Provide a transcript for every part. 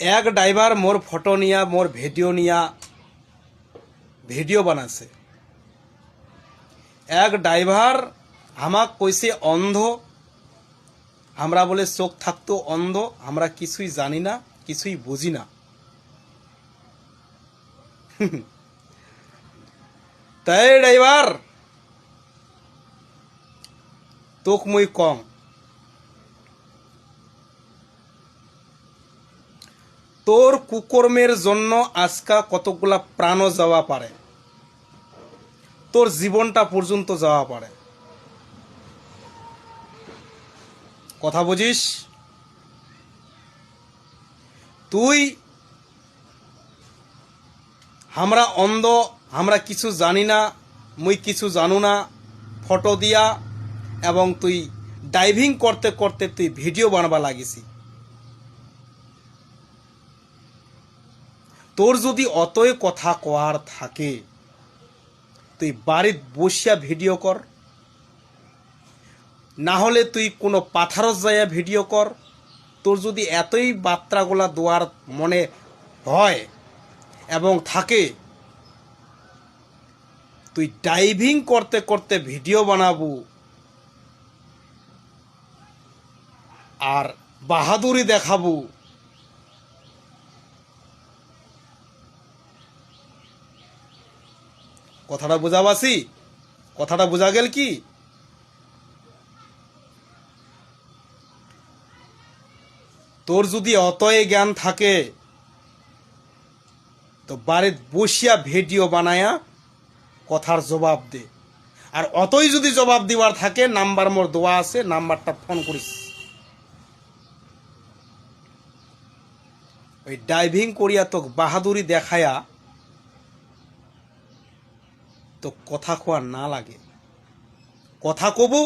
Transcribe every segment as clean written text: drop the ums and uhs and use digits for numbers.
এক ড্রাইভার মোর ফটো নিয়া more video নিয়া ভিডিও বানাছে। এক ড্রাইভার আমাক কইছে অন্ধ, আমরা বলে চোখ থাকতো অন্ধ, আমরা কিছুই জানি না, কিছুই বুঝি না। তাই ড্রাইভার তোক মুই কম, তোর কুকর্মের জন্য আজকা কতগুলা প্রাণও যাওয়া পারে, তোর জীবনটা পর্যন্ত যাওয়া পারে। কথা বুঝিস? তুই আমরা অন্ধ, আমরা কিছু জানি না, মুই কিছু জানু না ফটো দিয়া, এবং তুই ডাইভিং করতে করতে তুই ভিডিও বানাবা লাগিছি। তোর যদি অতই কথা কওয়ার থাকে তুই বাড়িত বসিয়া ভিডিও কর, না হলে তুই কোনো পাথারত যাইয়া ভিডিও কর। তোর যদি এতই বার্তাগুলা দেওয়ার মনে হয় এবং থাকে, তুই ডাইভিং করতে করতে ভিডিও বানাবো আর বাহাদুরি দেখাবো। কথাটা বুঝাবাসি? কথাটা বোঝা গেল কি? তোর যদি অতই জ্ঞান থাকে তো বাড়িত বসিয়া ভিডিও বানায়া কথার জবাব দে। আর অতই যদি জবাব দিবার থাকে, নাম্বার মোর দেওয়া আছে, নাম্বারটা ফোন করিস। ওই ডাইভিং করিয়া তো বাহাদুরি দেখায়া তো কথা কোয়া না লাগে। কথা কবু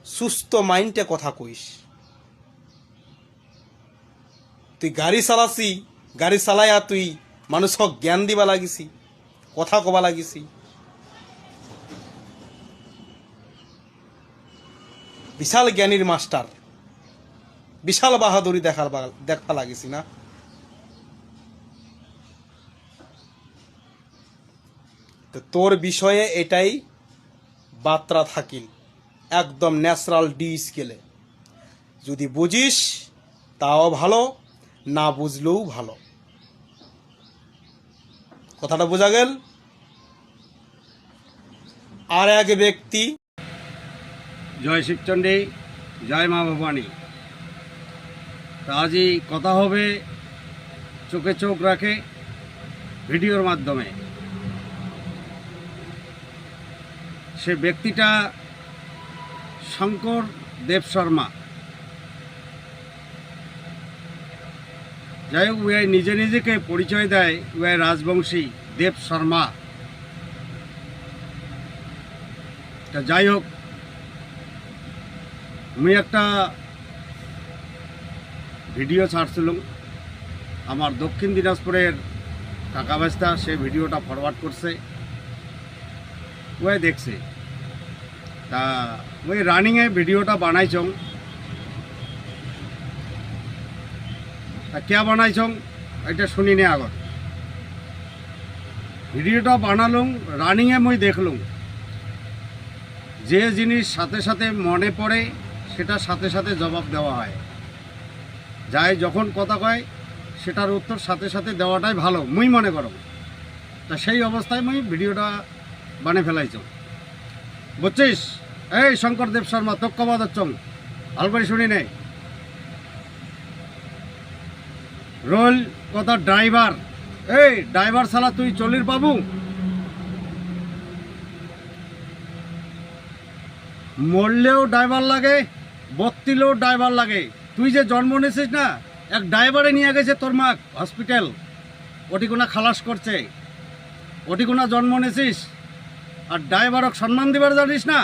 সুস্থ মাইন্ডে কথা কইস। তুই গাড়ি চালাসি, গাড়ি চালাইয়া তুই মানুষক জ্ঞান দিবা লাগিছি, কথা কবা লাগিছি। বিশাল জ্ঞানীর মাস্টার, বিশাল বাহাদুরি দেখা লাগিছি না? তো তোর বিষয়ে এটাই বার্তা থাকিল, একদম ন্যাচারাল ডি স্কেলে। যদি বুঝিস তাও ভালো, না বুঝলেও ভালো। কথাটা বোঝা গেল? আর এক ব্যক্তি, জয় শিবচণ্ডী, জয় মা ভবানী। তা আজই কথা হবে চোখে চোখ রাখে ভিডিওর মাধ্যমে। সে ব্যক্তিটা শঙ্কর দেব শর্মা। যাই হোক, উই নিজে নিজেকে পরিচয় দেয় উই রাজবংশী দেব শর্মা। তা যাই হোক, আমি একটা ভিডিও ছাড়ছিলাম আমার দক্ষিণ দিনাজপুরের কাকা ভাস্তা, সে ভিডিওটা ফরওয়ার্ড করছে, ওই দেখছে। তা ওই রানিংয়ে ভিডিওটা বানাইছং। তা কে বানাইছং এটা শুনি নে আগত। ভিডিওটা বানালুম, রানিংয়ে মই দেখলুম যে জিনিস সাথে সাথে মনে পড়ে সেটা সাথে সাথে জবাব দেওয়া হয়। যাই যখন কথা কয় সেটার উত্তর সাথে সাথে দেওয়াটাই ভালো মুই মনে করো। তা সেই অবস্থায় মুই ভিডিওটা বানিয়ে ফেলাইছ। বুঝছিস? এই শঙ্কর দেব শর্মা, তোক কবা দচ্ছং, ভালো করে শুনি নে। রোল কথা ড্রাইভার। এই ড্রাইভার ছাড়া তুই চলির পাবু? মরলেও ড্রাইভার লাগে, বত্তিলেও ড্রাইভার লাগে। তুই যে জন্ম নিয়েছিস না, এক ড্রাইভারে নিয়ে গেছে তোর মা হসপিটাল, ওটি কোনা খালাস করছে, ওটি কোনা জন্ম নিয়েছিস। আর ড্রাইভারক সম্মান দিবার জানিস না?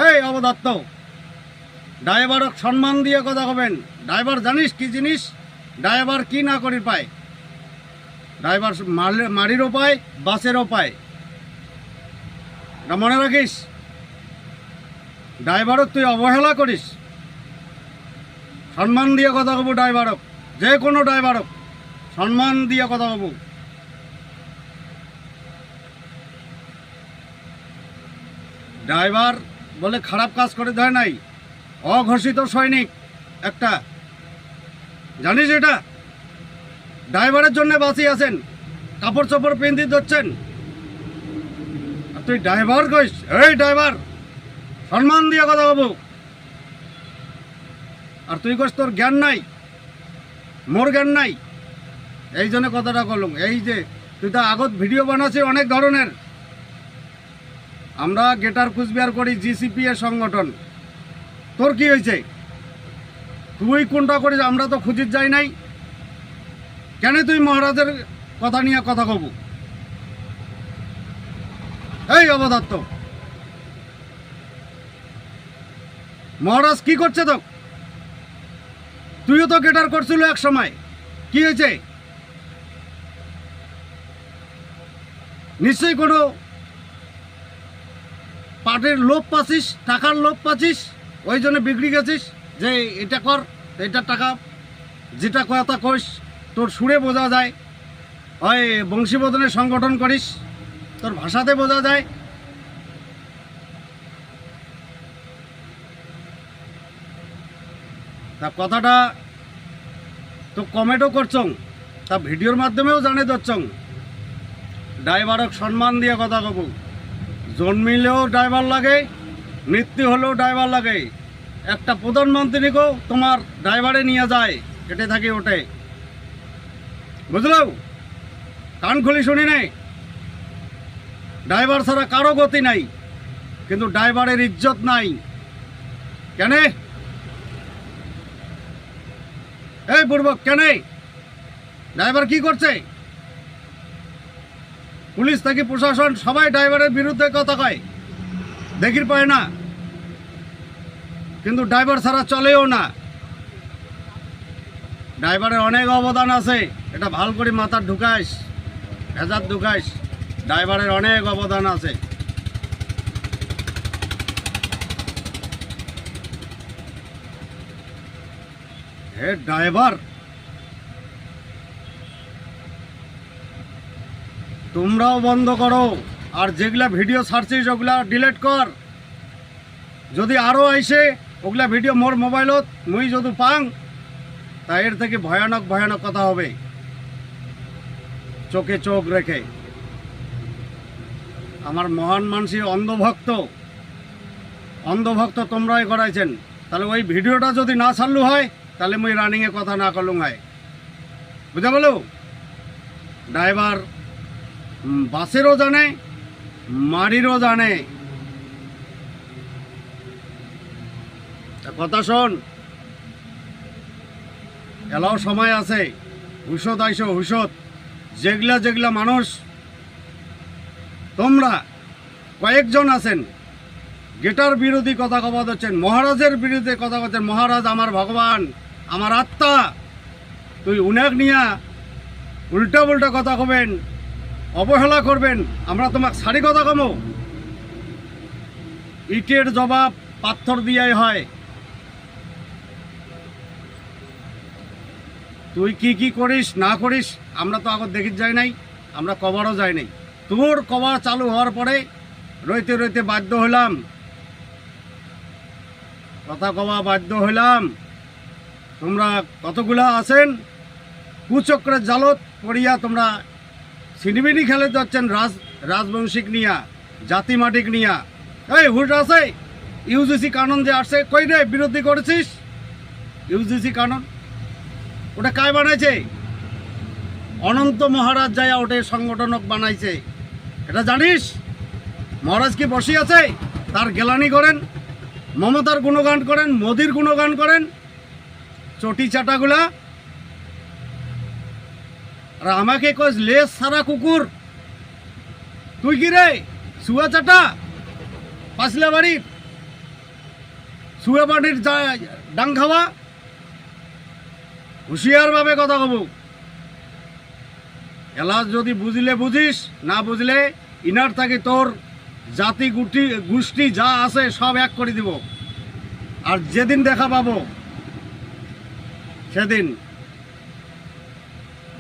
এই অবদত্ত, ড্রাইভারক সম্মান দিয়ে কথা হবেন। ড্রাইভার জানিস কি জিনিস? ড্রাইভার কি না করি পায়? ড্রাইভার মারিরও পায়, বাসেরও পায়। এটা মনে রাখিস। ড্রাইভারক তুই অবহেলা করিস। সম্মান দিয়ে কথা কব ড্রাইভারক, যে কোনো ড্রাইভারক সম্মান দিয়ে কথা বলবো। ড্রাইভার বলে খারাপ কাজ করে দেয় নাই, অঘোষিত সৈনিক একটা, জানিস এটা? ড্রাইভারের জন্য বাঁচিয়ে আছেন, কাপড় চোপড় পেন্দি দিচ্ছেন, আর তুই ড্রাইভার কইস? এই ড্রাইভার, সম্মান দিয়ে কথা বলবো। আর তুই কইস তোর জ্ঞান নাই, মোর জ্ঞান নাই, এই জন্য কথাটা করলুম। এই যে তুই তো আগত ভিডিও বানাচ্ছিস অনেক ধরনের, আমরা গেটার কুচবিহার করি, জিসিপি এর সংগঠন। তোর কি হয়েছে? তুই কোনটা করিস? আমরা তো খুঁজির যাই নাই, কেন তুই মহারাজের কথা নিয়ে কথা কব? এই অবদার্থ, মহারাজ কি করছে তো? তুইও তো গেটার করছিল এক সময়, কি হয়েছে? নিশ্চয়ই কোনো পাটের লোভ পাচ্ছিস, টাকার লোভ পাচ্ছিস, ওই জন্য বিগড়ি গেছিস যে এটা কর, এটা টাকা, যেটা কথা কইস তোর সুরে বোঝা যায়। হয় বংশীবদনের সংগঠন করিস, তোর ভাষাতে বোঝা যায়। তা কথাটা তো কমেন্টও করছং, তা ভিডিওর মাধ্যমেও জানে দচ্ছং। ড্রাইভারক সম্মান দিয়ে কথা কব। জন্মিলেও ড্রাইভার লাগে, মৃত্যু হলেও ড্রাইভার লাগে। একটা প্রধানমন্ত্রীকেও তোমার ড্রাইভারে নিয়ে যায়, কেটে থাকি ওঠে, বুঝলো? কান খুলি শুনি নেই, ড্রাইভার ছাড়া কারো গতি নাই, কিন্তু ড্রাইভারের ইজ্জত নাই। কেন? এই পূর্বক কেন? ড্রাইভার কি করছে? পুলিশ থেকে প্রশাসন সবাই ড্রাইভারের বিরুদ্ধে কথা কয়, দেখির পায় না, কিন্তু ড্রাইভার ছাড়া চলেও না। ড্রাইভারের অনেক অবদান আছে, এটা ভাল করে মাথার ঢুকাইস, ভেজার ঢুকাইস। ড্রাইভারের অনেক অবদান আছে। হে ড্রাইভার, তোমরাও বন্ধ করো, আর যেগুলা ভিডিও ছাড়ছিস ওগুলা ডিলিট কর। যদি আরও আইসে ওগুলা ভিডিও মোর মোবাইলত মুই যদি পাং, তা এর থেকে ভয়ানক ভয়ানক কথা হবে। চোখে চোখ রেখে। আমার মহান মানসী অন্ধভক্ত, অন্ধভক্ত তোমরাই করাইছেন। তাহলে ওই ভিডিওটা যদি না ছাড়লু হয়, তাহলে মুই রানিংয়ে কথা না করলুম হয়, বুঝা বলো? ড্রাইভার বাসেরও জানে, মারিরও জানে। কথা শোন, এলাও সময় আছে, হুশত আইসো, হুশত। যেগুলা যেগুলা মানুষ, তোমরা কয়েকজন আছেন গেটার বিরোধী কথা কবা দিচ্ছেন, মহারাজের বিরুদ্ধে কথা বলছেন। মহারাজ আমার ভগবান, আমার আত্মা, তুই উনাক নিয়া উল্টা উল্টা কথা কবেন, অবহেলা করবেন, আমরা তোমাকে সারি কথা কমো? ইটের জবাব পাথর দিয়াই হয়। তুই কি কি করিস না করিস আমরা তো আগত দেখি যাই নাই, আমরা কভারও যাই নাই। তোর কভার চালু হওয়ার পরে রইতে রইতে বাধ্য হইলাম, কথা কওয়া বাধ্য হইলাম। তোমরা কতগুলা আছেন কুচক্রের জালত পড়িয়া তোমরা সিনেমিনি খেলে যাচ্ছেন রাজবংশিক নিয়া, জাতি মাটিক নিয়া। এই হুট আছে ইউজিসি কানুন যে আসছে, কই রে বিরোধী করেছিস? ইউজিসি কানুন ওটা কায় বানাইছে? অনন্ত মহারাজ যায়া ওটা সংগঠনক বানাইছে, এটা জানিস? মহারাজ কি বসে আছে? তার গেলানি করেন, মমতার গুণগান করেন, মোদির গুণগান করেন, চটি চাটাগুলা। আর আমাকে কস লেস সারা কুকুর। তুই কি রে শুয়া চাটা? পাঁচলা বাড়ির শুয়া বাড়ির ডাং খাওয়া। হুঁশিয়ার ভাবে কথা কব। এলাচ যদি বুঝলে বুঝিস, না বুঝলে ইনার থাকে তোর জাতি গোষ্ঠী যা আছে সব এক করে দিব। আর যেদিন দেখা পাবো সেদিন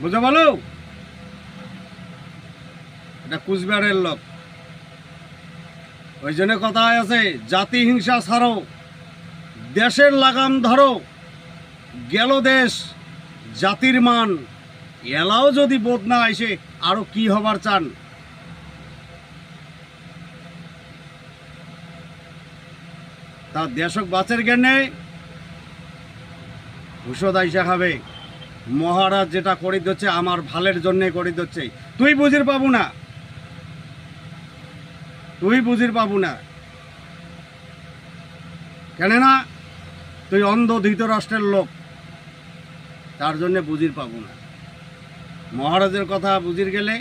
বুঝে বলো, এটা কুচবিহারের লোক। ওই জন্য কথা আছে, জাতি হিংসা ছাড়ো, দেশের লাগাম ধরো, গেল দেশ জাতির মান, এলাও যদি বোধ না আসে আরো কি হবার চান? তা দেশক বাঁচের জ্ঞানে হুসদ আইসা খাবে। মহারাজ যেটা করি দিচ্ছে আমার ভালের জন্যে করি দিচ্ছে, তুই বুঝির পাবো না, তুই বুঝির পাবো না। কেননা তুই অন্ধ ধৃতরাষ্ট্রের লোক, তার জন্য বুঝির পাবো না। মহারাজের কথা বুঝির গেলে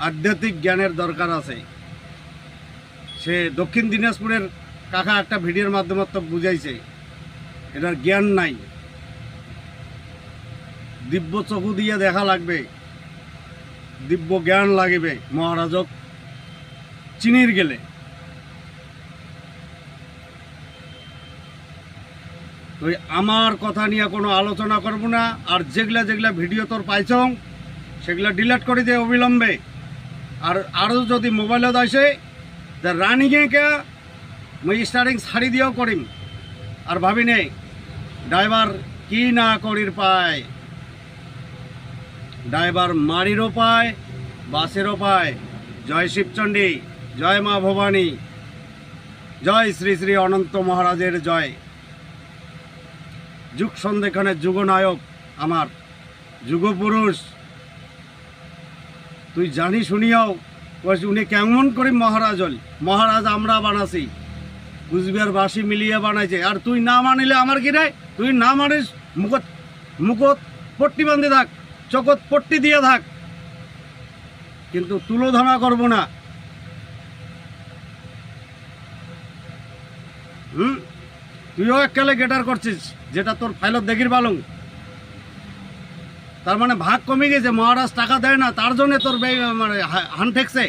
আধ্যাত্মিক জ্ঞানের দরকার আছে। সে দক্ষিণ দিনাজপুরের কাকা একটা ভিডিওর মাধ্যমে তো বুঝাইছে, এটার জ্ঞান নাই, দিব্য চকু দিয়ে দেখা লাগবে, দিব্য জ্ঞান লাগিবে মহারাজক চিনির গেলে। তুই আমার কথা নিয়ে কোনো আলোচনা করব না, আর যেগুলা যেগুলা ভিডিও তোর পাইছ সেগুলা ডিলিট করে দে অবিলম্বে। আর আরও যদি মোবাইলত আসে তা রানিংয়ে কে মই স্টার্টিং ছাড়ি দিয়েও করিম, আর ভাবি নেই ড্রাইভার কি না করির পায়, ড্রাইভার মারিরও পায়, বাসেরও পায়। জয় শিবচণ্ডী, জয় মা ভবানী, জয় শ্রী শ্রী অনন্ত মহারাজের জয়। যুগ সন্দেখানের যুগনায়ক, আমার যুগপুরুষ। তুই জানি শুনিয়াও উনি কেমন করে মহারাজ হল? মহারাজ আমরা বানাছি, কুচবিহারবাসী মিলিয়ে বানাইছে। আর তুই না মানিলে আমার কি রে? তুই না মানিস, মুখত মুখত পট্টি বাঁধে থাক, চকত পট্টি দিয়ে থাক, কিন্তু তুলোধনা করব না। তুইও এককালে গেটার করছিস, যেটা তোর ফাইলত দেখির পালং। তার মানে ভাগ কমে গেছে, মহারাজ টাকা দেয় না, তার জন্য তোর মানে হান ঠেকছে।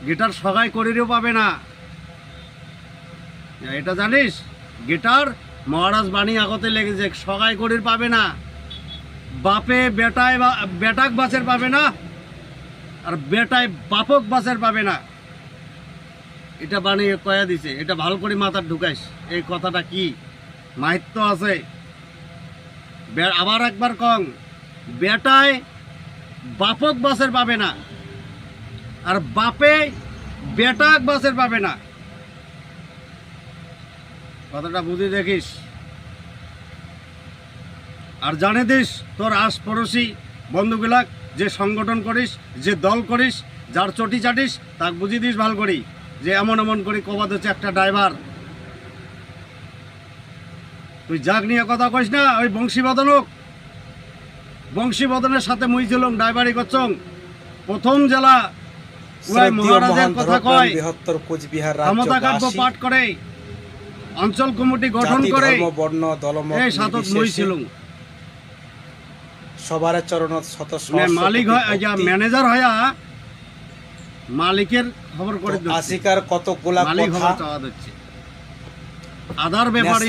গিটার সগাই করিরও পাবে না, এটা জানিস? গিটার মহারাজ বাণী আগতে লেগেছে, সগাই করির পাবে না। বাপে বেটায় বেটাক বাসের পাবে না, আর বেটায় বাপক বাসের পাবে না। এটা বানিয়ে কয়া দিছে, এটা ভালো করে মাথার ঢুকাইস। এই কথাটা কি মাহিত্য আছে? আবার একবার কং, বেটায় বাপক বাসের পাবে না, আর বাপে বেটাক বাসের পাবে না। কথাটা বুঝে দেখিস। আর জানে দিস তোর আশপড়শি বন্ধুগুলাক, যে সংগঠন করিস, যে দল করিস, যার চটি চাটিস, তাক বুঝিয়ে দিস ভাল করি যে এমন এমন করে কবাদ হচ্ছে একটা ড্রাইভার। তুই জাগ নিয়ে কথা কইস না। ওই বংশীবদনের সাথে মুই ছিলাম, ড্রাইভারি করছং। প্রথম জেলা উয়াই মহারাজের কথা কয়, বৃহত্তর কোচবিহার ক্ষমতা কার্য পাঠ করে, অঞ্চল কমিটি গঠন করে, বর্ণ দলমত এই সাতত মুই ছিলাম। সবার চরণত শত মালিক হয়, ম্যানেজার হয়া মালিকের খবর করে আসিকার কত গোলা মালিক কথা খবর চাওয়া দিচ্ছে। আধার ব্যাপারে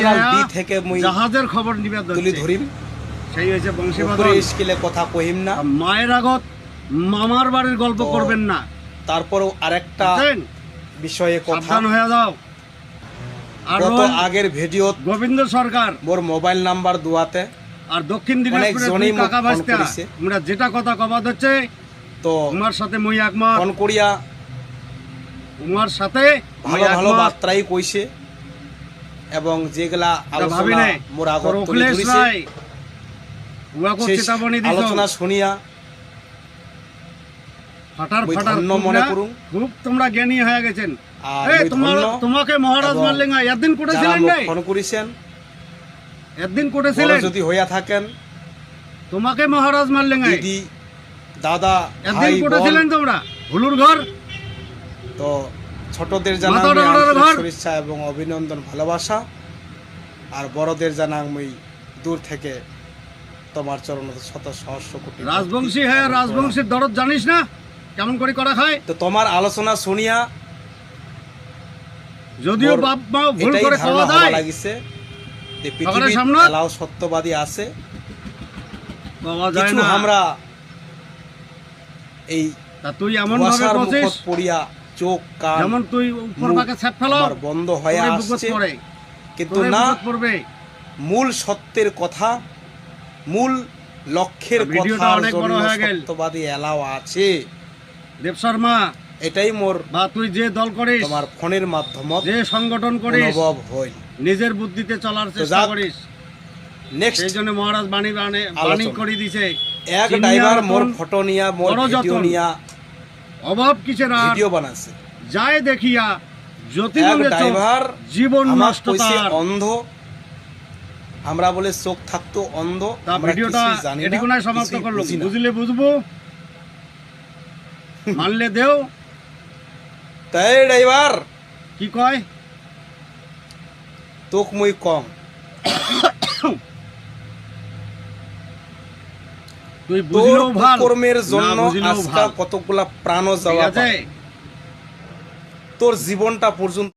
থেকে মুই জাহাজের খবর নিবে তুলি ধরিম, সেই হয়েছে বংশীবাদন। উপরে স্কেলে কথা কহিম না, মায়ের আগত মামার বাড়ির গল্প করবেন না। তারপরেও আরেকটা বিষয়ে কথা, সাবধান হয়ে যাও। আর গত আগের ভিডিও গোবিন্দ সরকার মোর মোবাইল নাম্বার দুয়াতে, আর দক্ষিণ দিনাজপুরের কাকা বাস্তা, আমরা যেটা কথা কবাদ হচ্ছে তো তোমার সাথে মই একমত। ফোন করিয়া তোমার সাথে ভালো ভালো বার্তাই কইছে, এবং যেগুলা আলোচনা মোর আগত তুলি ধরিছে, আলোচনা শুনিয়া ফাটার মনে করুন খুব তোমরা জ্ঞানী হয়ে গেছেন। তোমাকে মহারাজ মারলেন, একদিন কোটেছিলেন নাই? ফোন করিছেন, একদিন কোটেছিলেন যদি হইয়া থাকেন, তোমাকে মহারাজ মারলেন। দিদি দাদা একদিন কোটেছিলেন তোমরা হুলুর ঘর। তো ছোটদের জানাই শুভেচ্ছা এবং অভিনন্দন, ভালোবাসা। আর বড়দের জানাই মই দূর থেকে তোমার চরণ শত সহস্র কোটি। রাজবংশী হ্যাঁ, রাজবংশীর দরদ জানিস না কেমন করে করা খায়? তো তোমার আলোচনা শুনিয়া যদিও বাপ মা ভুল করে খাওয়া দেয়, লাগিছে যে সকালে পৃথিবীর সামনে এলাও সত্যবাদী আছে, পাওয়া যায় কিছু না। আমরা এই তা তুই এমন ভাবে কুয়াশার বসিস মুখত পড়িয়া চোখ কান যেমন তুই উপর মুখ পাকে ছাপ ফেলো আমার বন্ধ হয়ে তোরে বুকত আসছে, পড়ে, কিন্তু তোরে না, বুকত পড়বে। মূল সত্যের কথা, মূল লক্ষ্যের ভিডিওটা কথার অনেক বড় জন্য হয়ে গেল। সত্যবাদী এলাও আছে। দেব শর্মা, এটাই মোর বা তুই যে দল করিস, তোমার ফোনের মাধ্যমত যে সংগঠন করিস, অনুভব হইল। নিজের বুদ্ধিতে চলার চেষ্টা যাক, করিস, নেক্সট সেই জন্য মহারাজ বাণী আলোচনা। করে দিছে, এক চিনিয়া ড্রাইভার মোর রতন, ফটো নিয়া, মোর বড় ভিডিও যতন, নিয়া অভাব কিসের আর ভিডিও বানাচ্ছে। যায় দেখিয়া এক জ্যোতির্ময় ড্রাইভার জীবন আমার নষ্ট কইছে তার। অন্ধ, আমরা বলে চোখ থাকতো অন্ধ, তা আমরা ভিডিওটা কিছুই জানি না, এটুকুনাই সমাপ্ত কিছুই করলাম। বুঝি না। বুঝলে বুঝবো, মানলে দেও। তাই ড্রাইভার কি কয়? তোক মুই কম, তুই তোর বুঝলেও ভাল, কর্মের না জন্য বুঝলেও আজকা ভাল। কতগুলা প্রাণ ঠিক যাওয়া আছে? তোর জীবনটা পর্যন্ত